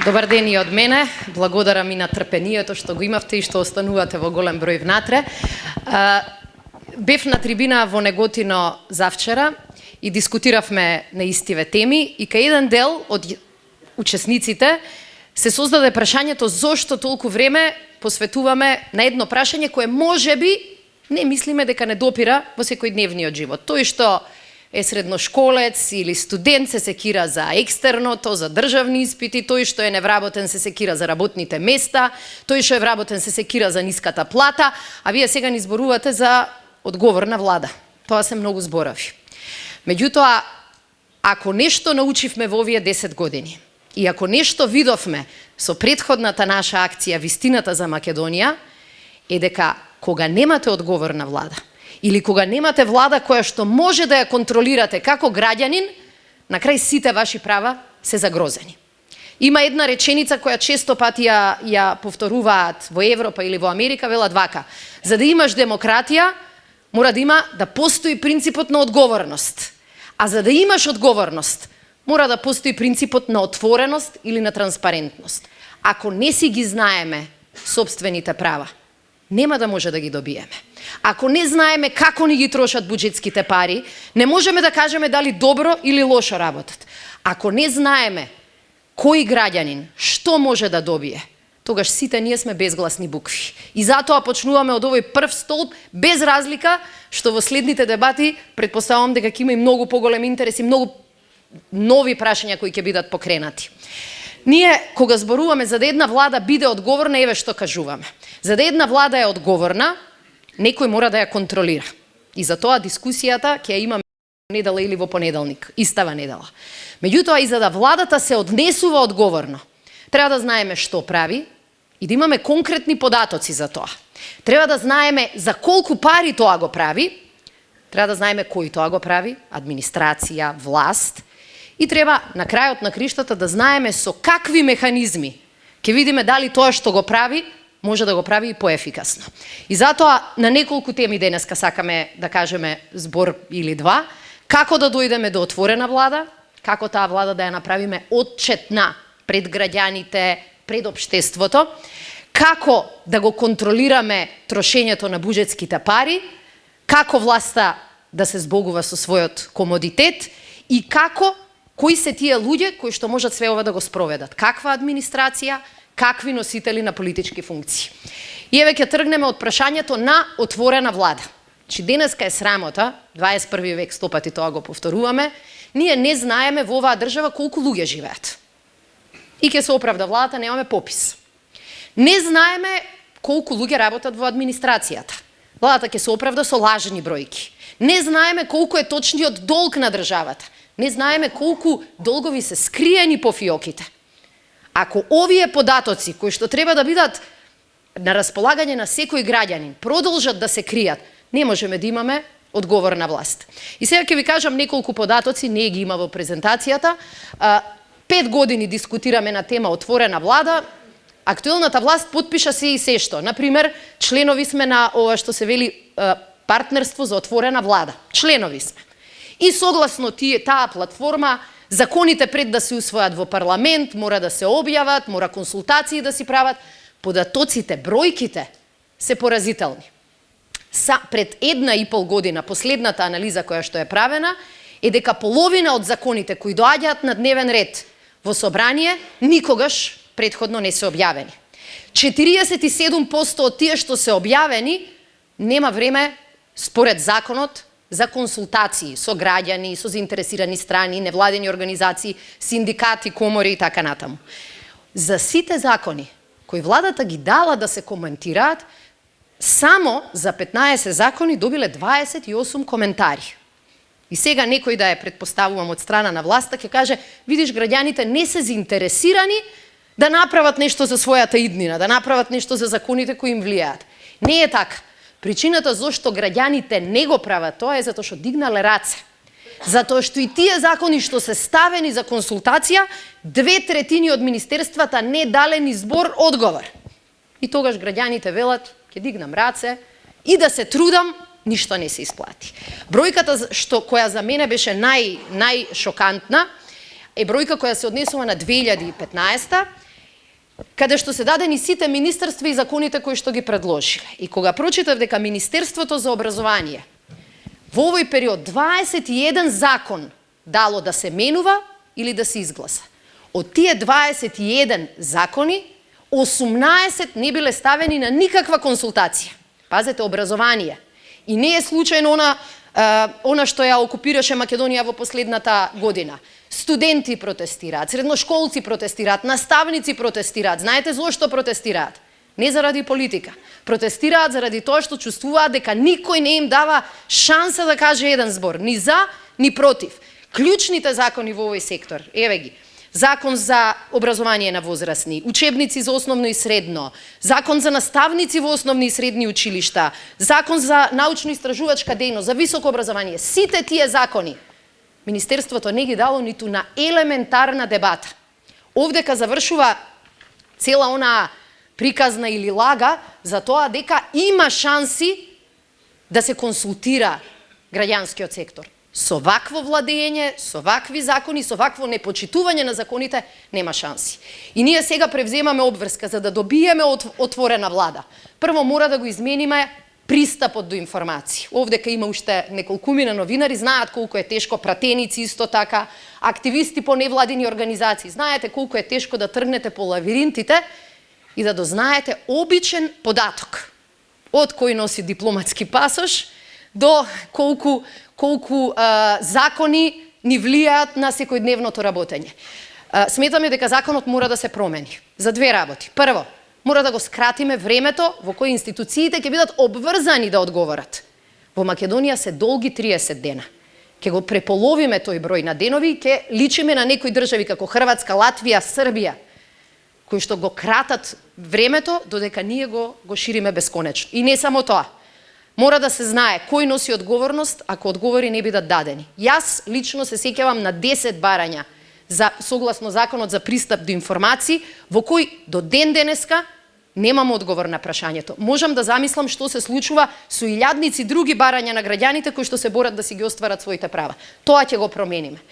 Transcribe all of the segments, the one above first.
Добар ден и од мене. Благодарам и на трпението што го имавте и што останувате во голем број внатре. Бев на трибина во Неготино завчера и дискутиравме на истиве теми и кај еден дел од учесниците се создаде прашањето зошто толку време посветуваме на едно прашање кое можеби не мислиме дека не допира во секојдневниот живот. Тој што е средношколец или студент се секира за екстерното, за државни испити, тој што е невработен се секира за работните места, тој што е вработен се секира за ниската плата, а вие сега ни зборувате за одговорна влада. Тоа се многу зборови. Меѓутоа, ако нешто научивме во овие 10 години и ако нешто видовме со претходната наша акција Вистината за Македонија, е дека кога немате одговорна влада, или кога немате влада која што може да ја контролирате како граѓанин, на крај сите ваши права се загрозени. Има една реченица која често пати ја повторуваат во Европа или во Америка, велат вака: за да имаш демократија, мора да постои принципот на одговорност. А за да имаш одговорност, мора да постои принципот на отвореност или на транспарентност. Ако не си ги знаеме сопствените права, нема да може да ги добиеме. Ако не знаеме како ни ги трошат буџетските пари, не можеме да кажеме дали добро или лошо работат. Ако не знаеме кој граѓанин што може да добие, тогаш сите ние сме безгласни букви. И затоа почнуваме од овој прв столб, без разлика што во следните дебати претпоставувам дека ќе има и многу поголем интерес и многу нови прашања кои ќе бидат покренати. Ние, кога зборуваме за да една влада биде одговорна, еве што кажуваме. За да една влада е одговорна, некој мора да ја контролира. И за тоа дискусијата ќе ја имаме недела или во понеделник, истава недела. Меѓутоа, и за да владата се однесува одговорно, треба да знаеме што прави и да имаме конкретни податоци за тоа. Треба да знаеме за колку пари тоа го прави, треба да знаеме кој тоа го прави, администрација, власт, и треба на крајот на криштата да знаеме со какви механизми ќе видиме дали тоа што го прави може да го прави и поефикасно. И затоа на неколку теми денеска сакаме да кажеме збор или два, како да дојдеме до отворена влада, како таа влада да ја направиме отчетна пред граѓаните, пред општеството, како да го контролираме трошењето на буџетските пари, како власта да се збогува со својот комодитет и кои се тие луѓе кои што можат све ова да го спроведат, каква администрација, какви носители на политички функции. И еве ќе тргнеме од прашањето на отворена влада. Чи денеска е срамота, 21 век стопати тоа го повторуваме, ние не знаеме во оваа држава колку луѓе живеат. И ќе се оправда владата, немаме попис. Не знаеме колку луѓе работат во администрацијата. Владата ќе се оправда со лажни бројки. Не знаеме колку е точниот долг на државата. Не знаеме колку долгови се скриени по фиоките. Ако овие податоци, кои што треба да бидат на располагање на секој граѓанин, продолжат да се кријат, не можеме да имаме одговорна власт. И сега ќе ви кажам неколку податоци, не ги има во презентацијата. 5 години дискутираме на тема отворена влада, актуелната власт потпиша се и се што. Например, членови сме на ова што се вели партнерство за отворена влада. Членови сме. И согласно таа платформа, законите пред да се усвојат во парламент, мора да се објават, мора консултации да си прават. Податоците, бројките се поразителни. Пред 1,5 година, последната анализа која што е правена, е дека половина од законите кои доаѓаат на дневен ред во собрание, никогаш претходно не се објавени. 47% од тие што се објавени, нема време, според законот, за консултации со граѓани, со заинтересирани страни, невладени организации, синдикати, комори и така натаму. За сите закони кои владата ги дала да се коментираат, само за 15 закони добиле 28 коментари. И сега некој да ја предпоставувам од страна на власта ќе каже: видиш, граѓаните не се заинтересирани да направат нешто за својата иднина, да направат нешто за законите кои им влијаат. Не е така. Причината зошто граѓаните не го прават тоа е затоа што дигнале раце. Затоа што и тие закони што се ставени за консултација, 2/3 од министерствата не дале ни збор одговор. И тогаш граѓаните велат: ќе дигнам раце и да се трудам, ништо не се исплати. Бројката која за мене беше најшокантна е бројка која се однесува на 2015 каде што се дадени сите министерства и законите кои што ги предложиле. И кога прочитав дека Министерството за образование во овој период 21 закон дало да се менува или да се изгласа. Од тие 21 закони, 18 не биле ставени на никаква консултација. Пазете, образование. И не е случајно она што ја окупираше Македонија во последната година. Студенти протестираат, средношколци протестираат, наставници протестираат. Знаете зошто протестираат? Не заради политика. Протестираат заради тоа што чувствуваат дека никој не им дава шанса да каже еден збор, ни за, ни против. Клучните закони во овој сектор, еве ги. Закон за образование на возрастни, учебници за основно и средно, закон за наставници во основни и средни училишта, закон за научно-истражувачка дејност, за високо образование. Сите тие закони Министерството не ги дало ниту на елементарна дебата. Овдека завршува цела она приказна или лага за тоа дека има шанси да се консултира граѓанскиот сектор. Со вакво владење, со вакви закони, со вакво непочитување на законите, нема шанси. И ние сега превземаме обврска за да добиеме отворена влада. Прво мора да го измениме пристапот до информации. Овдека има уште неколкумина новинари, знаат колку е тешко, пратеници исто така, активисти по невладини организации, знаете колку е тешко да тргнете по лавиринтите и да дознаете обичен податок. Од кој носи дипломатски пасош до колку закони ни влијаат на секојдневното работење. Сметаме дека законот мора да се промени за две работи. Прво, мора да го скратиме времето во кој институциите ќе бидат обврзани да одговорат. Во Македонија се долги 30 дена. Ќе го преполовиме тој број на денови и ќе личиме на некои држави како Хрватска, Латвија, Србија, кои што го кратат времето додека ние го шириме бесконечно. И не само тоа. Мора да се знае кој носи одговорност ако одговори не бидат дадени. Јас лично се сеќавам на 10 барања за согласно законот за пристап до информации, во кој до ден денеска немам одговор на прашањето. Можам да замислам што се случува со илјадници други барања на граѓаните кои што се борат да си ги остварат своите права. Тоа ќе го промениме.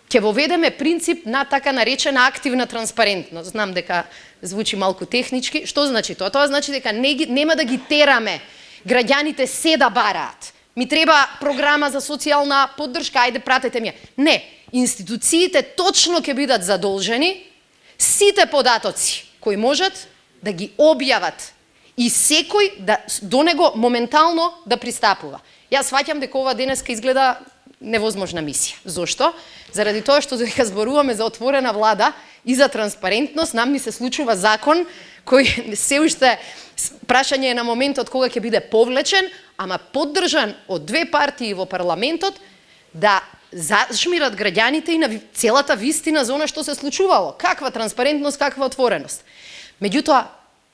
Ќе воведеме принцип на така наречена активна транспарентност. Знам дека звучи малку технички. Што значи тоа? Тоа значи дека нема да ги тераме граѓаните се да бараат. Ми треба програма за социјална поддршка, ајде пратете ми. Не, институциите точно ќе бидат задолжени сите податоци кои можат да ги објават и секој до него моментално да пристапува. Јас сваќам дека ова денеска изгледа невозможна мисија. Зошто? Заради тоа што дека зборуваме за отворена влада и за транспарентност, нам ни се случува закон кој се уште прашање е на моментот кога ќе биде повлечен, ама поддржан од две партии во парламентот, да зашмират граѓаните и на целата вистина за она што се случувало. Каква транспарентност, каква отвореност. Меѓутоа,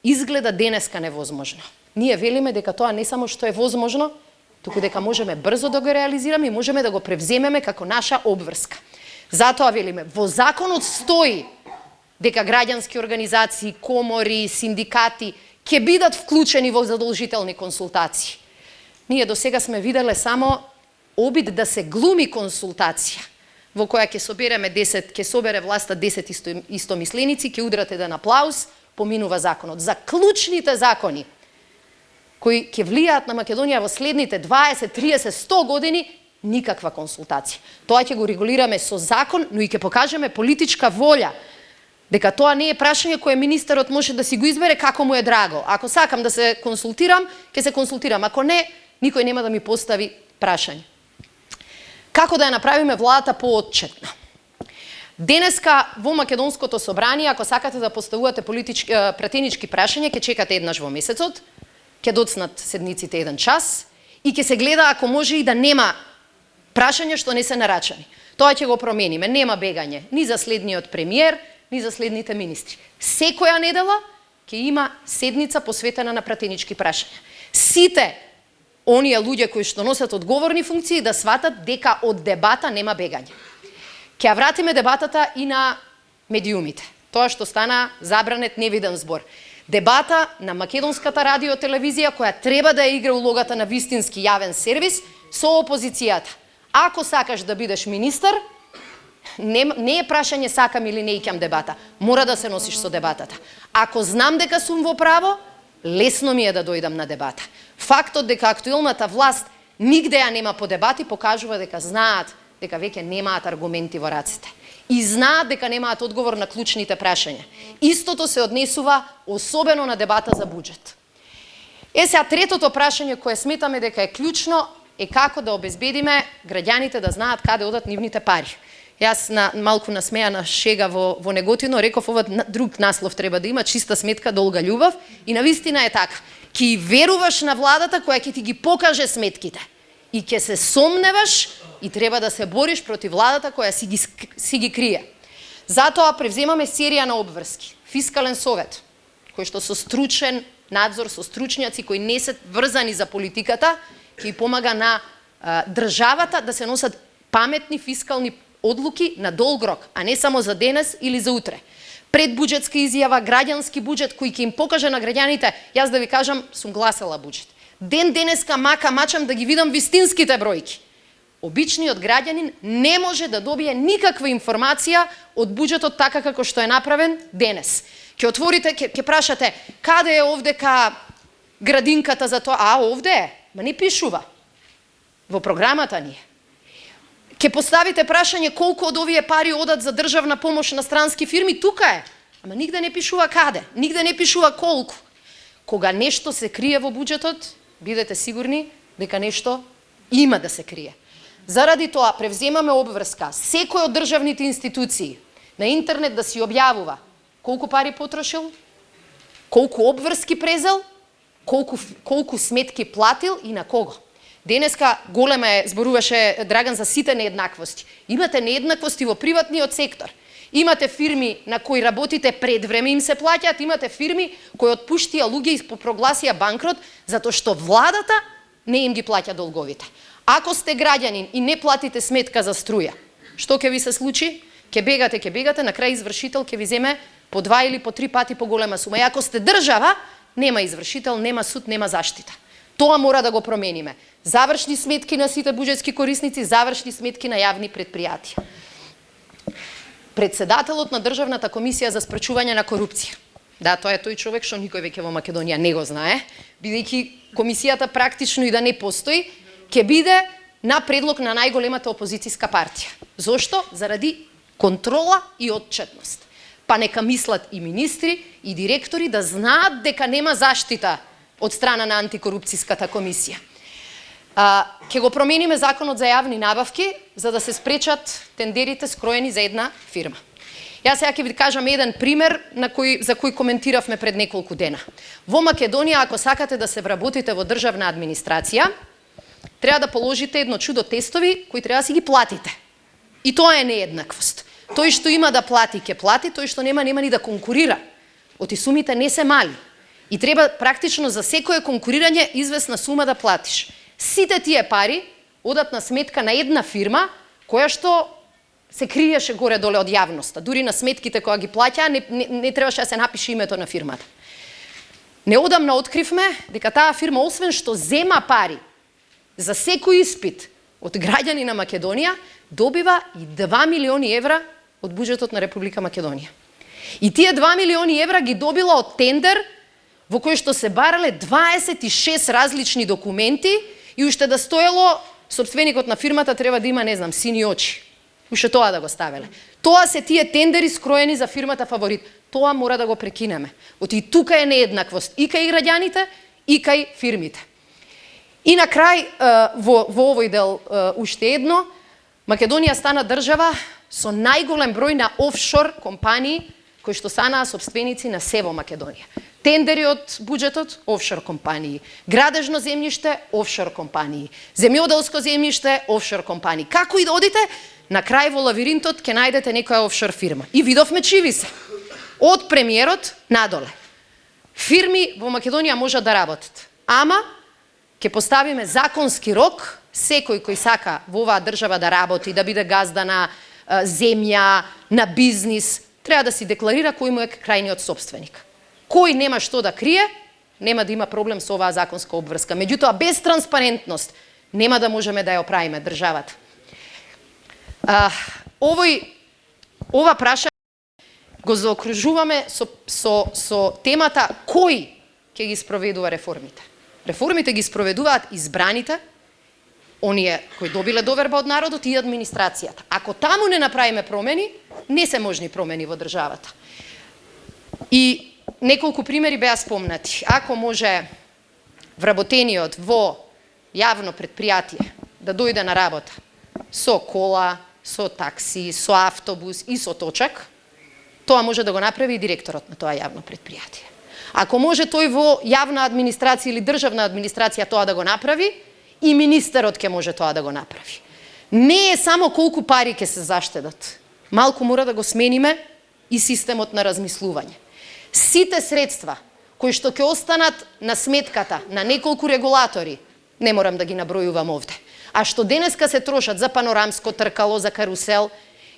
изгледа денеска невозможно. Ние велиме дека тоа не само што е возможно, туку дека можеме брзо да го реализираме и можеме да го превземеме како наша обврска. Затоа велиме, во законот стои дека граѓански организации, комори, синдикати ќе бидат вклучени во задолжителни консултации. Ние до сега сме виделе само обид да се глуми консултација, во која ќе собере власта 10 истомисленици, ќе удрат еден аплауз, поминува законот. За клучните закони кои ќе влијаат на Македонија во следните 20, 30, 100 години, никаква консултација. Тоа ќе го регулираме со закон, но и ќе покажеме политичка волја дека тоа не е прашање кое министерот може да си го избере како му е драго. Ако сакам да се консултирам, ќе се консултирам. Ако не, никој нема да ми постави прашање. Како да ја направиме владата поотчетна? Денеска во Македонското собрание, ако сакате да поставувате пратенички прашања, ќе чекате еднаш во месецот, ќе доцнат седниците 1 час и ќе се гледа ако може и да нема прашања што не се нарачани. Тоа ќе го промениме. Нема бегање ни за следниот премиер, ни за следните министри. Секоја недела ќе има седница посветена на пратенички прашања. Сите оние луѓе кои што носат одговорни функции да сватат дека од дебата нема бегање. Ќе вратиме дебатата и на медиумите. Тоа што стана забранет невиден збор. Дебата на македонската радиотелевизија која треба да игра улогата на вистински јавен сервис со опозицијата. Ако сакаш да бидеш министар, Не е прашање сакам или не икам дебата. Мора да се носиш со дебатата. Ако знам дека сум во право, лесно ми е да дојдам на дебата. Фактот дека актуелната власт нигде ја нема по дебати покажува дека знаат дека веќе немаат аргументи во раците. И знаат дека немаат одговор на клучните прашања. Истото се однесува особено на дебата за буџет. Сега третото прашање кое сметаме дека е клучно е како да обезбедиме граѓаните да знаат каде одат нивните пари. Јас малку насмејана шега во Неготино реков ова друг наслов треба да има, чиста сметка, долга љубов, и навистина е така. Ки веруваш на владата која ќе ти ги покаже сметките и ќе се сомневаш и треба да се бориш против владата која си ги крие. Затоа превземаме серија на обврски. Фискален совет, кој што со стручен надзор, со стручњаци кои не се врзани за политиката, ќе помага на државата да се носат паметни фискални одлуки на долг рок, а не само за денес или за утре. Предбуџетска изјава, граѓански буџет кој ќе им покаже на граѓаните, јас да ви кажам, сум гласала буџет. Денеска мачам да ги видам вистинските бројки. Обичниот граѓанин не може да добие никаква информација од буџетот така како што е направен денес. Ќе отворите, ќе прашате, каде е овдека градинката за тоа? А, овде е. Ма не пишува. Во програмата ни е. Ќе поставите прашање колку од овие пари одат за државна помош на странски фирми, тука е. Ама нигде не пишува каде, нигде не пишува колку. Кога нешто се крие во буџетот, бидете сигурни дека нешто има да се крие. Заради тоа превземаме обврска секој од државните институции на интернет да си објавува колку пари потрошил, колку обврски презел, колку сметки платил и на кого. Денеска голема зборуваше Драган за сите нееднаквости. Имате нееднаквости во приватниот сектор. Имате фирми на кои работите пред време им се плаќаат, имате фирми кои отпуштија луѓе и прогласија банкрот затоа што владата не им ги плаќа долговите. Ако сте граѓанин и не платите сметка за струја, што ќе ви се случи? Ќе бегате, на крај извршител ќе ви земе по 2 или по 3 пати поголема сума. И ако сте држава, нема извршител, нема суд, нема заштита. Тоа мора да го промениме. Завршни сметки на сите буџетски корисници, завршни сметки на јавни предпријатија. Председателот на Државната комисија за спречување на корупција. Да, тоа е тој човек што никој веќе во Македонија не го знае, бидејќи комисијата практично и да не постои, ќе биде на предлог на најголемата опозицијска партија. Зошто? Заради контрола и отчетност. Па нека мислат и министри, и директори да знаат дека нема заштита од страна на антикорупцијската комисија. Ќе го промениме законот за јавни набавки за да се спречат тендерите скроени за една фирма. Јас сега ќе ви кажам еден пример за кој коментиравме пред неколку дена. Во Македонија, ако сакате да се вработите во државна администрација, треба да положите едно чудо тестови кои треба да си ги платите. И тоа е нееднаквост. Тој што има да плати, ќе плати, тој што нема ни да конкурира. Оти сумите не се мали. И треба практично за секое конкурирање известна сума да платиш. Сите тие пари одат на сметка на една фирма која што се криеше горе-доле од јавноста. Дури на сметките која ги плаќа не требаше да се напише името на фирмата. Неодамна откривме дека таа фирма освен што зема пари за секој испит од граѓани на Македонија, добива и 2 милиони евра од буџетот на Република Македонија. И тие 2 милиони евра ги добила од тендер во кој што се барале 26 различни документи и уште да стоело сопственикот на фирмата треба да има, не знам, сини очи. Уште тоа да го ставеле. Тоа се тие тендери скроени за фирмата Фаворит. Тоа мора да го прекинеме. Оти тука е нееднаквост и кај граѓаните и кај фирмите. И на крај, во овој дел уште едно, Македонија стана држава со најголем број на офшор компании кои што станаа сопственици на се во Македонија. Тендери од буџетот, офшор компании. Градежно земјиште, офшор компании. Земјоделско земјиште, офшор компании. Како и да одите, на крај во лавиринтот ќе најдете некоја офшор фирма. И видовме чиви се. Од премиерот надоле. Фирми во Македонија можат да работат. Ама ќе поставиме законски рок, секој кој сака во оваа држава да работи, да биде газда на земја, на бизнис, треба да си декларира кој му е крајниот сопственик. Кој нема што да крие, нема да има проблем со оваа законска обврска. Меѓутоа, без транспарентност нема да можеме да ја оправиме државата. Овој ова прашање го заокружуваме со темата кој ќе ги спроведува реформите. Реформите ги спроведуваат избраните, оние кои добиле доверба од народот и администрацијата. Ако таму не направиме промени, не се можни промени во државата. И неколку примери беа спомнати. Ако може вработениот во јавно предпријатие да дојде на работа со кола, со такси, со автобус и со точак, тоа може да го направи и директорот на тоа јавно предпријатие. Ако може тој во јавна администрација или државна администрација тоа да го направи, и министерот ќе може тоа да го направи. Не е само колку пари ќе се заштедат. Малку мора да го смениме и системот на размислување. Сите средства кои што ќе останат на сметката на неколку регулатори, не морам да ги набројувам овде, а што денеска се трошат за панорамско тркало, за карусел,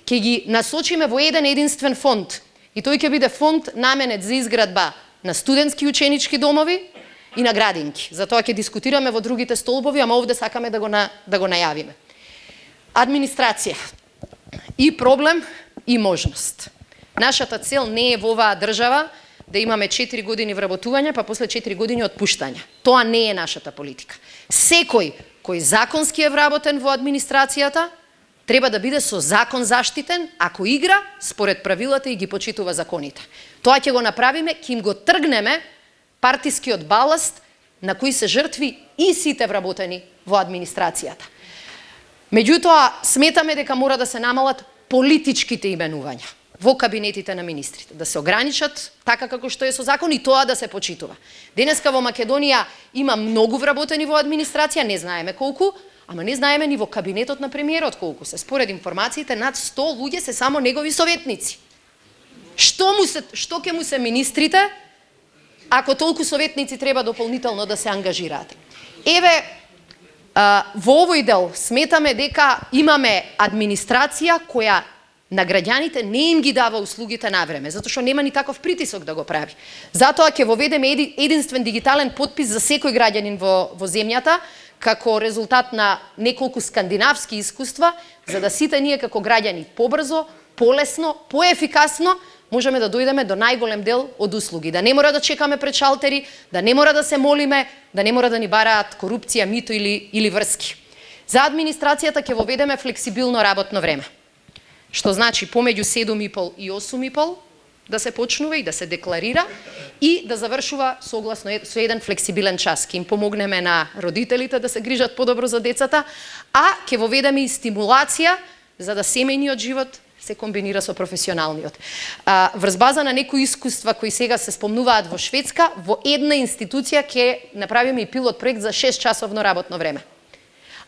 ќе ги насочиме во еден единствен фонд. И тој ќе биде фонд наменет за изградба на студентски ученички домови и на градинки. За тоа ќе дискутираме во другите столбови, ама овде сакаме да го најавиме. Администрација. И проблем, и можност. Нашата цел не е во оваа држава да имаме 4 години вработување, па после 4 години отпуштање. Тоа не е нашата политика. Секој кој законски е вработен во администрацијата, треба да биде со закон заштитен, ако игра според правилата и ги почитува законите. Тоа ќе го направиме, ќе им го тргнеме партискиот баласт на кои се жртви и сите вработени во администрацијата. Меѓутоа, сметаме дека мора да се намалат политичките именувања во кабинетите на министрите, да се ограничат така како што е со закон и тоа да се почитува. Денеска во Македонија има многу вработени во администрација, не знаеме колку, ама не знаеме ни во кабинетот на премиерот колку се. Според информациите, над 100 луѓе се само негови советници. Што ќе му се министрите, ако толку советници треба дополнително да се ангажираат? Еве, во овој дел сметаме дека имаме администрација која на граѓаните не им ги дава услугите на време, затоа што нема ни таков притисок да го прави. Затоа ќе воведеме единствен дигитален подпис за секој граѓанин во земјата, како резултат на неколку скандинавски искуства, за да сите ние како граѓани побрзо, полесно, поефикасно можеме да дојдеме до најголем дел од услуги. Да не мора да чекаме пред шалтери, да не мора да се молиме, да не мора да ни бараат корупција, мито или врски. За администрацијата ќе воведеме флексибилно работно време, што значи помеѓу 7,5 и 8,5 да се почнува и да се декларира и да завршува согласно со еден флексибилен час. Ќе им помогнеме на родителите да се грижат подобро за децата, а ќе воведеме и стимулација за да семејниот живот се комбинира со професионалниот. Врз база на некои искуства кои сега се спомнуваат во Шведска, во една институција ќе направиме и пилот проект за 6-часовно работно време.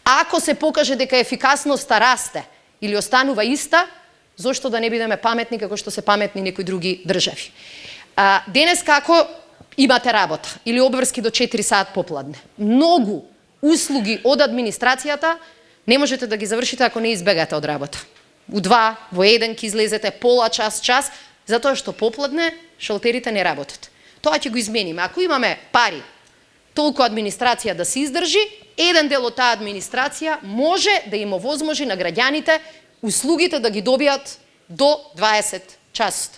Ако се покаже дека ефикасноста расте или останува иста, зошто да не бидеме паметни како што се паметни некои други држави. Денес како имате работа или обврски до 4 саат попладне, многу услуги од администрацијата не можете да ги завршите ако не избегате од работа. У 2, во 1 ќе излезете пола час, затоа што попладне шалтерите не работат. Тоа ќе го измениме. Ако имаме пари, толку администрација да се издржи, еден дел од таа администрација може да им овозможи на граѓаните услугите да ги добијат до 20 часот.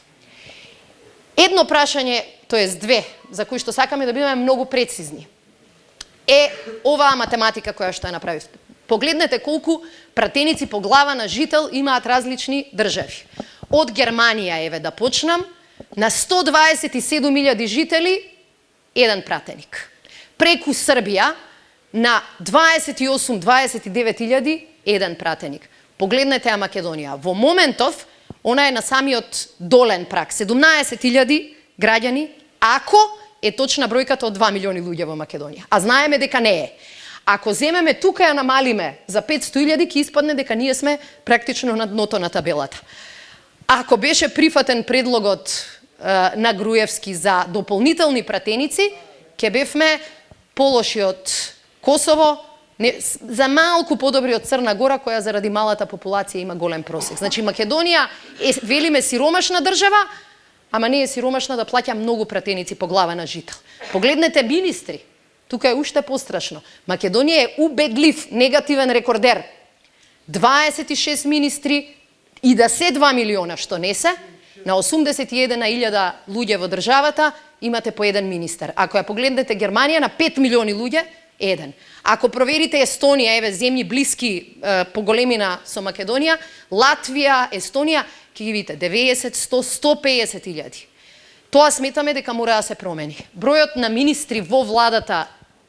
Едно прашање, тоест две, за кои што сакаме да бидеме многу прецизни, е оваа математика која што ја направивте. Погледнете колку пратеници по глава на жител имаат различни држави. Од Германија, еве да почнам, на 127.000 жители, еден пратеник. Преку Србија, на 28-29.000, еден пратеник. Погледнете ја Македонија. Во моментов, она е на самиот долен прак. 17.000 граѓани, ако е точна бројката од 2 милиони луѓе во Македонија. А знаеме дека не е. Ако земеме тука ја намалиме за 500.000, ќе испадне дека ние сме практично на дното на табелата. Ако беше прифатен предлогот на Груевски за дополнителни пратеници, ќе бевме полоши од Косово, за малку подобри од Црна Гора, која заради малата популација има голем просек. Значи Македонија е, велиме, сиромашна држава, ама не е сиромашна да плаќа многу пратеници по глава на жител. Погледнете министри. Тука е уште пострашно. Македонија е убедлив негативен рекордер. 26 министри, И да се 2 милиона, што не се, на 81.000 луѓе во државата имате по еден министер. Ако ја погледнете Германија, на 5 милиони луѓе, еден. Ако проверите Естонија, еве земји блиски по големина со Македонија, Латвија, Естонија, ќе ги видите 90, 100, 150 илјади. Тоа сметаме дека мора да се промени. Бројот на министри во владата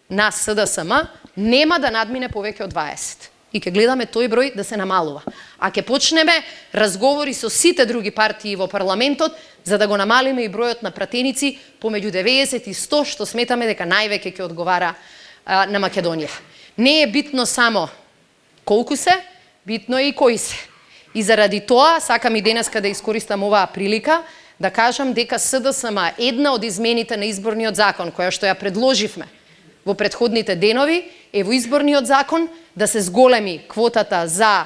на СДСМ нема да надмине повеќе од 20. И ќе гледаме тој број да се намалува. А ќе почнеме разговори со сите други партии во парламентот за да го намалиме и бројот на пратеници помеѓу 90 и 100, што сметаме дека највеќе ќе одговара на Македонија. Не е битно само колку се, битно е и кои се. И заради тоа сакам и денеска да искористам оваа прилика да кажам дека СДСМ една од измените на изборниот закон која што ја предложивме во претходните денови е во изборниот закон да се зголеми квотата за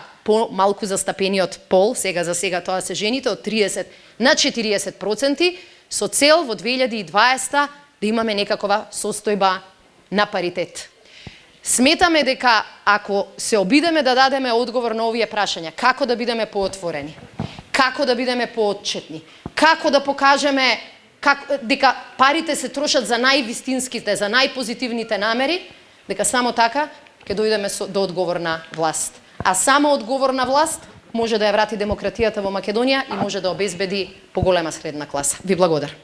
малку застапениот пол, сега за сега тоа се жените, од 30 на 40%, со цел во 2020 да имаме некаква состојба на паритет. Сметаме дека ако се обидеме да дадеме одговор на овие прашања, како да бидеме поотворени, како да бидеме поотчетни, како да покажеме дека парите се трошат за највистинските, за најпозитивните намери, дека само така ќе дојдеме до одговорна власт. А само одговорна власт може да ја врати демократијата во Македонија и може да обезбеди поголема средна класа. Ви благодарам.